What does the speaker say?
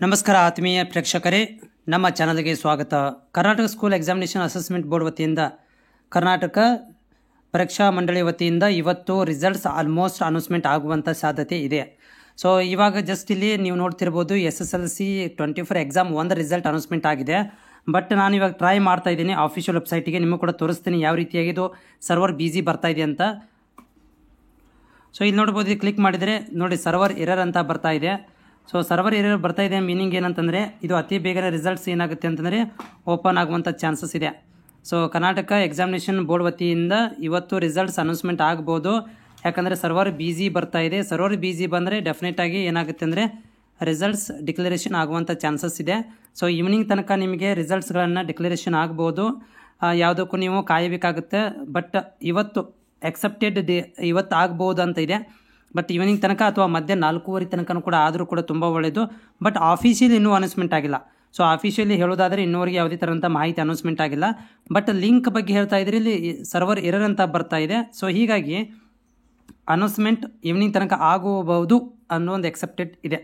ನಮಸ್ಕಾರ ಆತ್ಮೀಯ ಪ್ರೇಕ್ಷಕರೇ, ನಮ್ಮ ಚಾನಲ್ಗೆ ಸ್ವಾಗತ. Karnataka school examination assessment board ವತಿಯಿಂದ ಕರ್ನಾಟಕ ಪರೀಕ್ಷಾ ಮಂಡಳಿ ವತಿಯಿಂದ ಇವತ್ತು ರಿಸಲ್ಟ್ಸ್ ಆಲ್ಮೋಸ್ಟ್ ಅನೌನ್ಸ್ಮೆಂಟ್ ಆಗುವಂಥ ಸಾಧ್ಯತೆ ಇದೆ. ಸೊ ಇವಾಗ ಜಸ್ಟ್ ಇಲ್ಲಿ ನೀವು ನೋಡ್ತಿರ್ಬೋದು SSLC 24 ಎಕ್ಸಾಮ್ ಒಂದು ರಿಸಲ್ಟ್ ಅನೌನ್ಸ್ಮೆಂಟ್ ಆಗಿದೆ. ಬಟ್ ನಾನು ಇವಾಗ ಟ್ರೈ ಮಾಡ್ತಾ ಇದ್ದೀನಿ ಆಫಿಷಿಯಲ್ ವೆಬ್ಸೈಟಿಗೆ, ನಿಮಗೂ ಕೂಡ ತೋರಿಸ್ತೀನಿ ಯಾವ ರೀತಿಯಾಗಿ ಇದು ಸರ್ವರ್ ಬಿಸಿ ಬರ್ತಾ ಇದೆ ಅಂತ. ಸೊ ಇಲ್ಲಿ ನೋಡ್ಬೋದು, ಕ್ಲಿಕ್ ಮಾಡಿದರೆ ನೋಡಿ ಸರ್ವರ್ ಎರರ್ ಅಂತ ಬರ್ತಾ ಇದೆ. ಸೊ ಸರ್ವರ್ ಎರರ್ ಬರ್ತಾ ಇದೆ ಮೀನಿಂಗ್ ಏನಂತಂದರೆ ಇದು ಅತಿ ಬೇಗನೆ ರಿಸಲ್ಟ್ಸ್ ಏನಾಗುತ್ತೆ ಅಂತಂದರೆ ಓಪನ್ ಆಗುವಂಥ ಚಾನ್ಸಸ್ ಇದೆ. ಸೊ ಕರ್ನಾಟಕ ಎಕ್ಸಾಮಿನೇಷನ್ ಬೋರ್ಡ್ ವತಿಯಿಂದ ಇವತ್ತು ರಿಸಲ್ಟ್ಸ್ ಅನೌನ್ಸ್ಮೆಂಟ್ ಆಗ್ಬೋದು. ಯಾಕಂದರೆ ಸರ್ವರ್ ಬಿಸಿ ಬರ್ತಾ ಇದೆ. ಸರ್ವರ್ ಬಿಸಿ ಬಂದರೆ ಡೆಫಿನೆಟಾಗಿ ಏನಾಗುತ್ತೆ ಅಂದರೆ ರಿಸಲ್ಟ್ಸ್ ಡಿಕ್ಲರೇಷನ್ ಆಗುವಂಥ ಚಾನ್ಸಸ್ ಇದೆ. ಸೊ ಈವ್ನಿಂಗ್ ತನಕ ನಿಮಗೆ ರಿಸಲ್ಟ್ಸ್ಗಳನ್ನು ಡಿಕ್ಲರೇಷನ್ ಆಗ್ಬೋದು. ಯಾವುದಕ್ಕೂ ನೀವು ಕಾಯಬೇಕಾಗುತ್ತೆ. ಬಟ್ ಇವತ್ತು ಎಕ್ಸೆಪ್ಟೆಡ್ ಡೇ ಇವತ್ತು ಆಗ್ಬೋದು ಅಂತ ಇದೆ. ಬಟ್ ಈವ್ನಿಂಗ್ ತನಕ ಅಥವಾ ಮಧ್ಯ 4:30 ತನಕ ಕೂಡ ಆದರೂ ಕೂಡ ತುಂಬ ಒಳ್ಳೆಯದು. ಬಟ್ ಆಫೀಷಿಯಲಿ ಇನ್ನೂ ಅನೌನ್ಸ್ಮೆಂಟ್ ಆಗಿಲ್ಲ. ಸೊ ಆಫಿಷಿಯಲಿ ಹೇಳೋದಾದರೆ ಇನ್ನೂವರೆಗೆ ಯಾವುದೇ ಥರಂಥ ಮಾಹಿತಿ ಅನೌನ್ಸ್ಮೆಂಟ್ ಆಗಿಲ್ಲ. ಬಟ್ ಲಿಂಕ್ ಬಗ್ಗೆ ಹೇಳ್ತಾ ಇದ್ರೆ ಇಲ್ಲಿ ಸರ್ವರ್ ಎರರ್ ಅಂತ ಬರ್ತಾ ಇದೆ. ಸೊ ಹೀಗಾಗಿ ಅನೌನ್ಸ್ಮೆಂಟ್ ಈವ್ನಿಂಗ್ ತನಕ ಆಗಬಹುದು ಅನ್ನೋ ಒಂದು ಎಕ್ಸೆಪ್ಟೆಡ್ ಇದೆ.